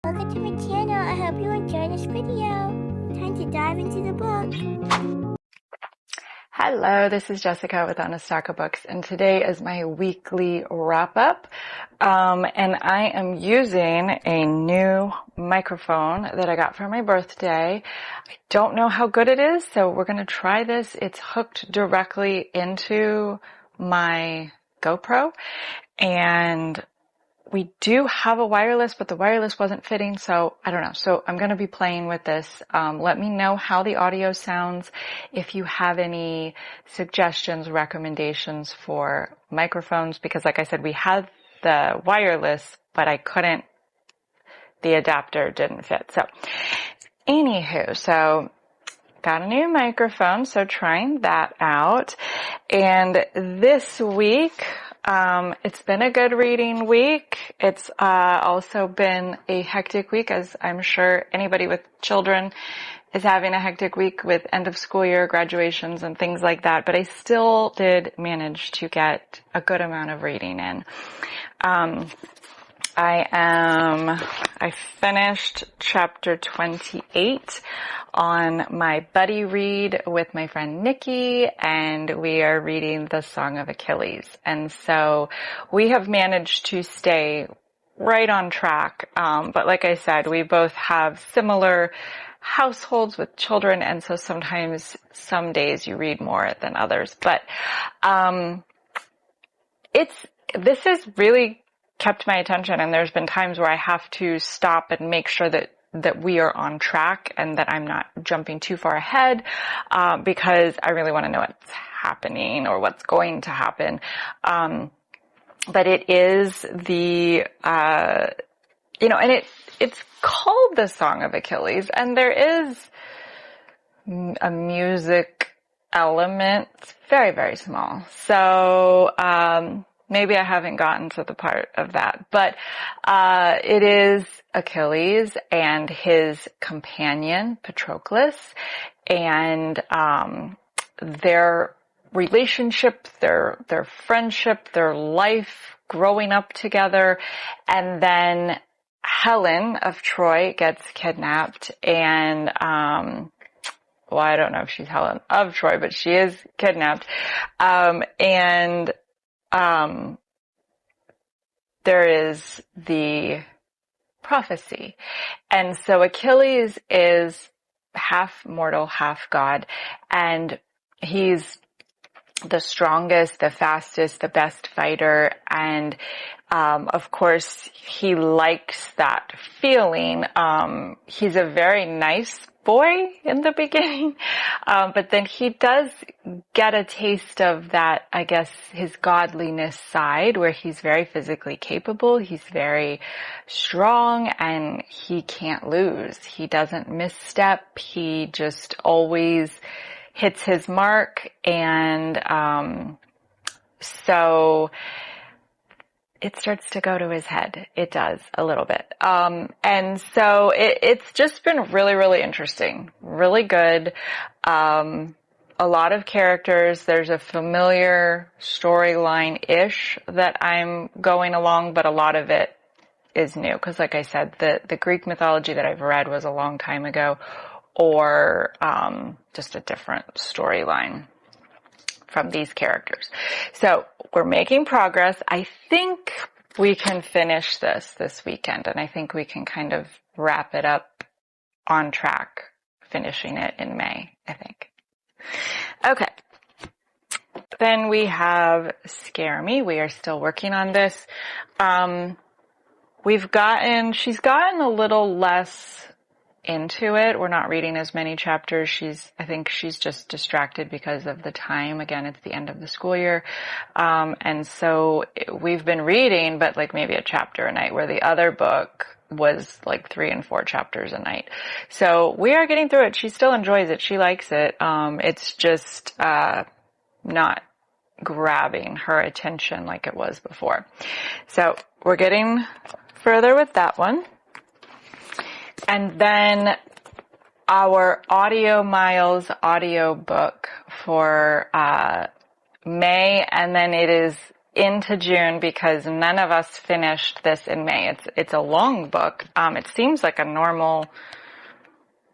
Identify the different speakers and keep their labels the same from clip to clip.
Speaker 1: Welcome to my channel. I hope you enjoy this video. Time to dive into the book.
Speaker 2: Hello, this is Jessica with onastackofbooks, and today is my weekly wrap-up. And I am using a new microphone that I got for my birthday. I don't know how good it is, so we're going to try this. It's hooked directly into my GoPro, and we do have a wireless, but the wireless wasn't fitting, so I don't know. So I'm going to be playing with this. Let me know how the audio sounds. If you have any suggestions, recommendations for microphones, because like I said, we had the wireless, but the adapter didn't fit. So anywho, so got a new microphone, so trying that out. And this week, it's been a good reading week. It's also been a hectic week, as I'm sure anybody with children is having a hectic week with end of school year graduations and things like that. But I still did manage to get a good amount of reading in. I finished chapter 28 on my buddy read with my friend Nicky, and we are reading the Song of Achilles. And so we have managed to stay right on track. But like I said, we both have similar households with children, and so sometimes some days you read more than others. But this has really kept my attention, and there's been times where I have to stop and make sure that we are on track and that I'm not jumping too far ahead, because I really want to know what's happening or what's going to happen. But it is and it's called the Song of Achilles, and there is a music element. It's very, very small. So, maybe I haven't gotten to the part of that, but it is Achilles and his companion Patroclus, and their relationship, their friendship, their life growing up together, and then Helen of Troy gets kidnapped, and well, I don't know if she's Helen of Troy, but she is kidnapped, and there is the prophecy. And so Achilles is half mortal, half god, and he's the strongest, the fastest, the best fighter, and of course he likes that feeling. He's a very nice boy in the beginning, but then he does get a taste of that, I guess, his godliness side, where he's very physically capable, he's very strong, and he can't lose. He doesn't misstep, he just always hits his mark, and so it starts to go to his head. It does a little bit. And so it's just been really, really interesting, really good. A lot of characters. There's a familiar storyline-ish that I'm going along, but a lot of it is new. Because like I said, the Greek mythology that I've read was a long time ago, or just a different storyline from these characters. So we're making progress. I think we can finish this weekend, and I think we can kind of wrap it up on track, finishing it in May, I think. Okay. Then we have Scare Me. We are still working on this. She's gotten a little less into it. We're not reading as many chapters. I think she's just distracted because of the time. Again, it's the end of the school year. And so we've been reading, but like maybe a chapter a night, where the other book was like 3 and 4 chapters a night. So we are getting through it. She still enjoys it. She likes it. It's just, not grabbing her attention like it was before. So we're getting further with that one. And then our audiomiles audio book for May, and then it is into June because none of us finished this in May. It's a long book. It seems like a normal,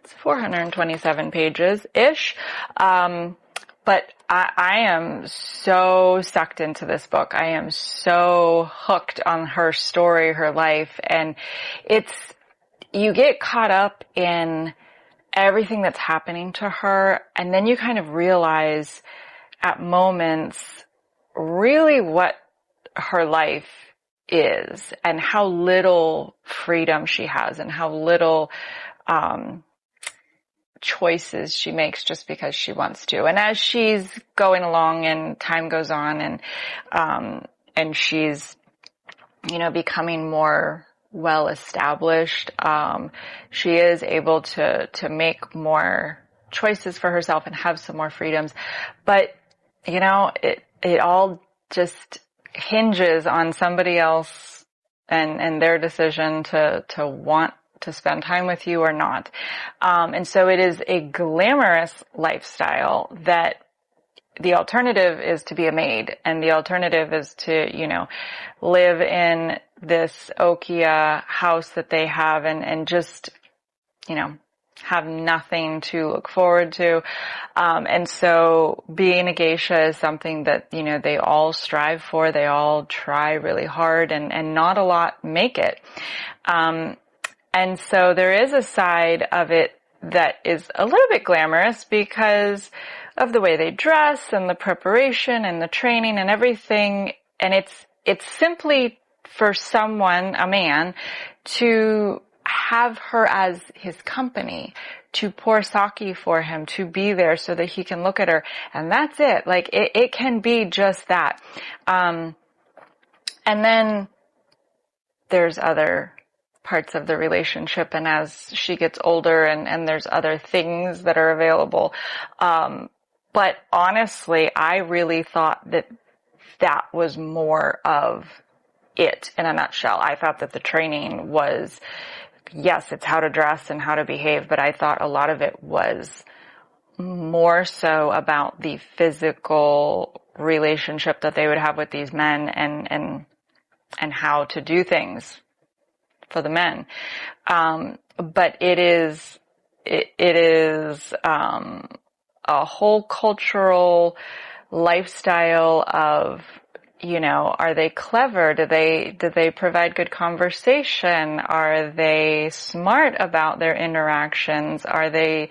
Speaker 2: it's 427 pages-ish. But I am so sucked into this book. I am so hooked on her story, her life, and you get caught up in everything that's happening to her, and then you kind of realize at moments really what her life is and how little freedom she has and how little choices she makes just because she wants to. And as she's going along and time goes on and she's, becoming more well established, she is able to make more choices for herself and have some more freedoms. But, it all just hinges on somebody else and their decision to want to spend time with you or not. And so it is a glamorous lifestyle that the alternative is to be a maid, and the alternative is to, live in this Okia house that they have and just, have nothing to look forward to. And so being a geisha is something that, they all strive for. They all try really hard and not a lot make it. And so there is a side of it that is a little bit glamorous because of the way they dress and the preparation and the training and everything. And it's simply for someone, a man, to have her as his company, to pour sake for him, to be there so that he can look at her. And that's it. Like it can be just that. And then there's other parts of the relationship, and as she gets older and there's other things that are available. But honestly, I really thought that was more of it in a nutshell. I thought that the training was, yes, it's how to dress and how to behave, but I thought a lot of it was more so about the physical relationship that they would have with these men and how to do things for the men. But it is a whole cultural lifestyle of, are they clever? Do they provide good conversation? Are they smart about their interactions? Are they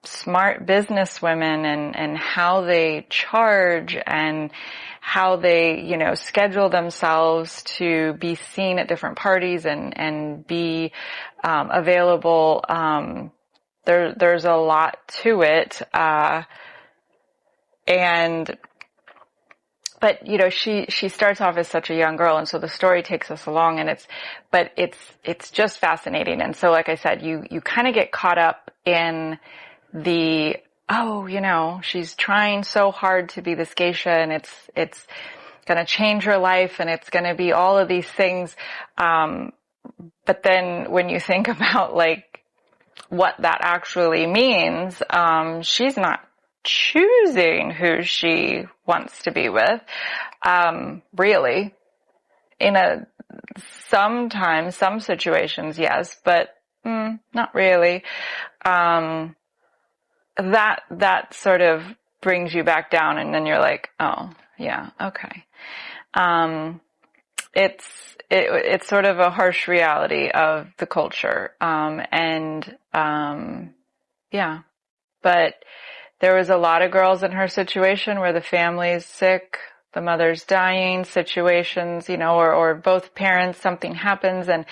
Speaker 2: smart businesswomen and how they charge and how they, schedule themselves to be seen at different parties and be available. There's a lot to it. But she starts off as such a young girl, and so the story takes us along, and it's just fascinating. And so, like I said, you kind of get caught up in the, she's trying so hard to be this geisha, and it's going to change her life, and it's going to be all of these things. But then when you think about what that actually means, she's not choosing who she wants to be with, really. Sometimes, some situations, yes, but not really. That sort of brings you back down, and then you're like, oh, yeah, okay. It's sort of a harsh reality of the culture. Yeah, but there was a lot of girls in her situation where the family's sick, the mother's dying, situations, or both parents, something happens and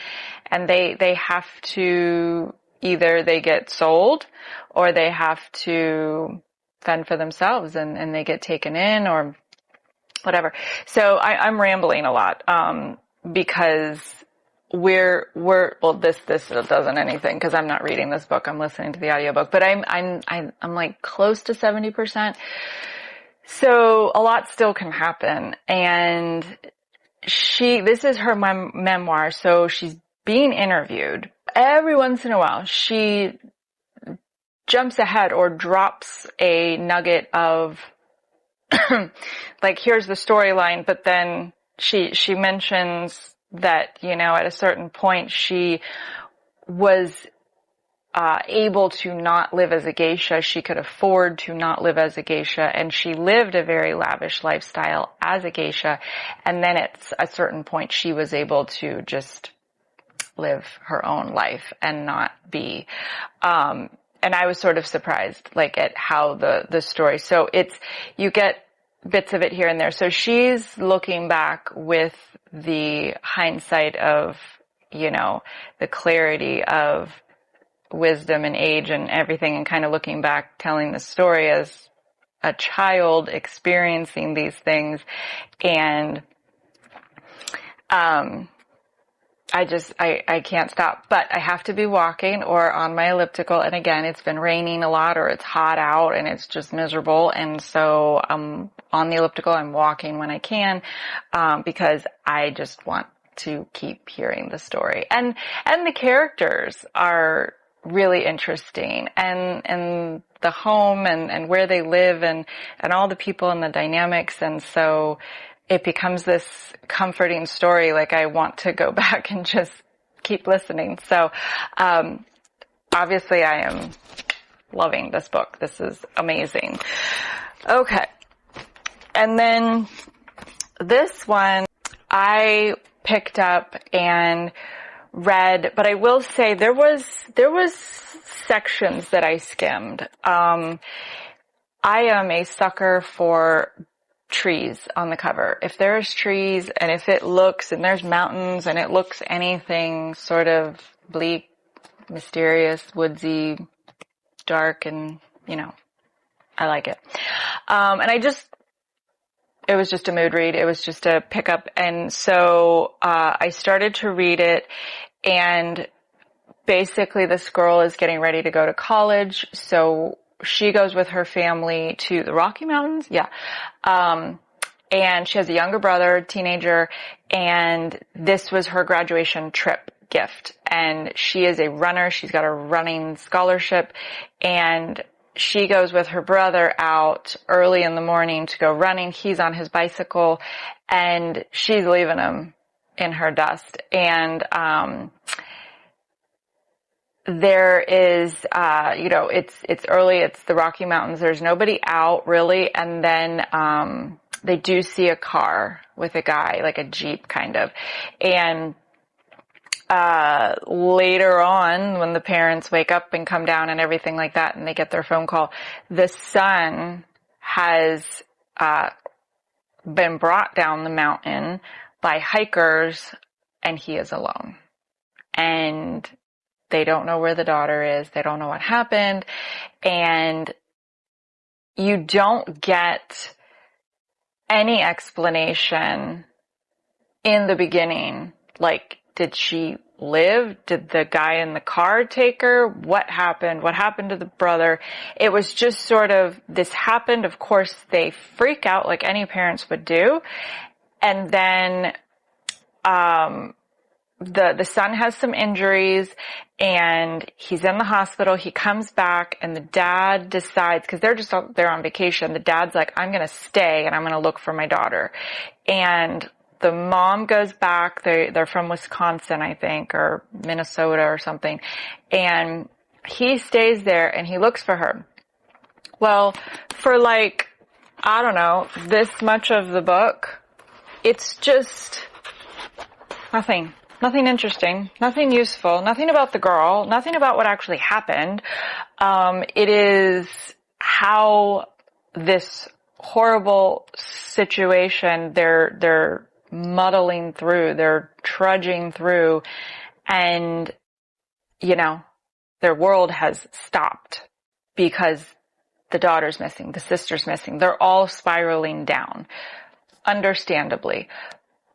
Speaker 2: they have to, either they get sold or they have to fend for themselves and they get taken in or whatever. So I'm rambling a lot, because this doesn't anything because I'm not reading this book. I'm listening to the audiobook, but I'm like close to 70%. So a lot still can happen. And this is her memoir. So she's being interviewed. Every once in a while, she jumps ahead or drops a nugget of like, here's the storyline, but then she mentions that, at a certain point she was able to not live as a geisha. She could afford to not live as a geisha, and she lived a very lavish lifestyle as a geisha. And then at a certain point, she was able to just live her own life and not be, and I was sort of surprised, like, at how the story, so you get bits of it here and there. So she's looking back with the hindsight of, the clarity of wisdom and age and everything, and kind of looking back, telling the story as a child experiencing these things. And, I can't stop, but I have to be walking or on my elliptical. And again, it's been raining a lot, or it's hot out and it's just miserable. And so I'm on the elliptical. I'm walking when I can, because I just want to keep hearing the story. And the characters are really interesting, and the home and where they live and all the people and the dynamics. And so it becomes this comforting story. Like, I want to go back and just keep listening. So, obviously I am loving this book. This is amazing. Okay. And then this one I picked up and read, but I will say there was sections that I skimmed. I am a sucker for trees on the cover. If there's trees, and if it looks, and there's mountains, and it looks anything sort of bleak, mysterious, woodsy, dark, and, I like it. And it was just a mood read. It was just a pickup. And so, I started to read it, and basically this girl is getting ready to go to college. So she goes with her family to the Rocky Mountains. Yeah. And she has a younger brother, teenager, and this was her graduation trip gift. And she is a runner. She's got a running scholarship, and she goes with her brother out early in the morning to go running. He's on his bicycle, and she's leaving him in her dust. And, there is, it's early, it's the Rocky Mountains, there's nobody out really, and then, they do see a car with a guy, like a Jeep kind of, and, later on, when the parents wake up and come down and everything like that, and they get their phone call, the son has, been brought down the mountain by hikers, and he is alone. And they don't know where the daughter is. They don't know what happened. And you don't get any explanation in the beginning. Like, did she live? Did the guy in the car take her? What happened? What happened to the brother? It was just sort of, this happened. Of course, they freak out like any parents would do. And then, the son has some injuries, and he's in the hospital. He comes back, and the dad decides, because they're just out there on vacation, the dad's like, I'm going to stay and I'm going to look for my daughter. And the mom goes back. They're from Wisconsin, I think, or Minnesota or something. And he stays there and he looks for her. Well, for like, I don't know, this much of the book, it's just nothing. Nothing interesting, nothing useful, nothing about the girl, nothing about what actually happened. It is how this horrible situation, they're muddling through, they're trudging through, and, their world has stopped because the daughter's missing, the sister's missing. They're all spiraling down, understandably.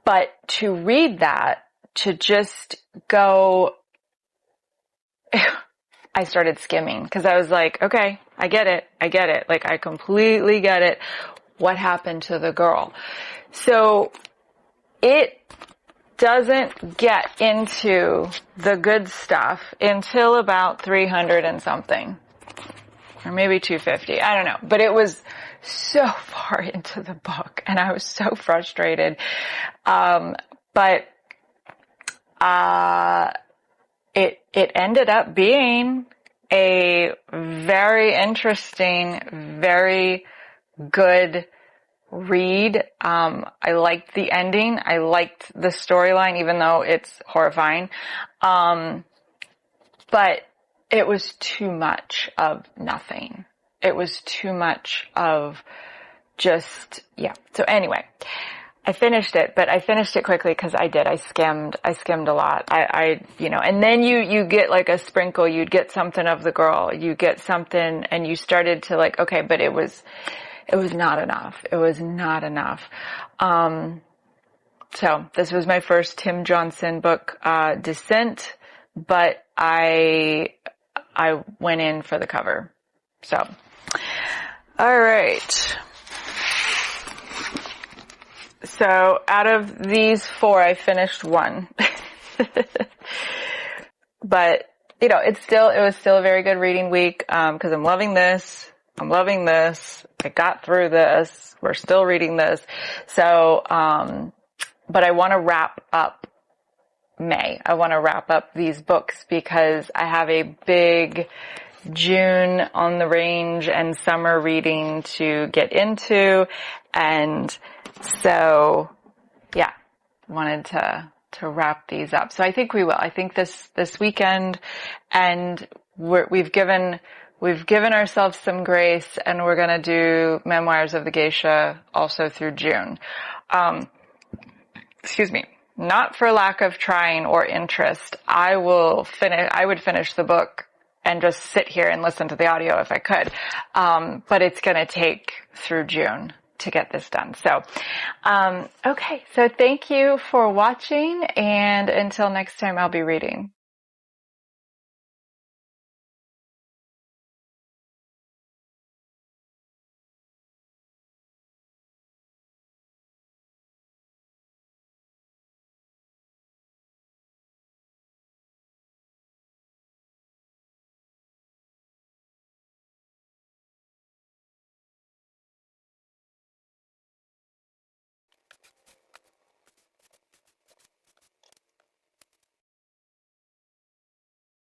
Speaker 2: But to read that, to just go, I started skimming because I was like, okay, I get it. Like, I completely get it. What happened to the girl? So it doesn't get into the good stuff until about 300 and something, or maybe 250. I don't know. But it was so far into the book and I was so frustrated. But it ended up being a very interesting, very good read. I liked the ending. I liked the storyline, even though it's horrifying. But it was too much of nothing. It was too much of just, yeah. So anyway, I finished it, but I finished it quickly because I skimmed a lot. And then you get like a sprinkle, you'd get something of the girl, you get something, and you started to like, okay, but it was not enough. It was not enough. So this was my first Tim Johnson book, Descent, but I went in for the cover. So, all right. So out of these 4, I finished 1. But, it was still a very good reading week, cause I'm loving this. I got through this. We're still reading this. So, but I want to wrap up May. I want to wrap up these books because I have a big June on the range and summer reading to get into. And so, yeah, wanted to wrap these up. So I think we will. I think this weekend, and we've given ourselves some grace, and we're going to do Memoirs of the Geisha also through June. Excuse me. Not for lack of trying or interest. I would finish the book and just sit here and listen to the audio if I could. But it's going to take through June to get this done. So, okay. So thank you for watching, and until next time, I'll be reading.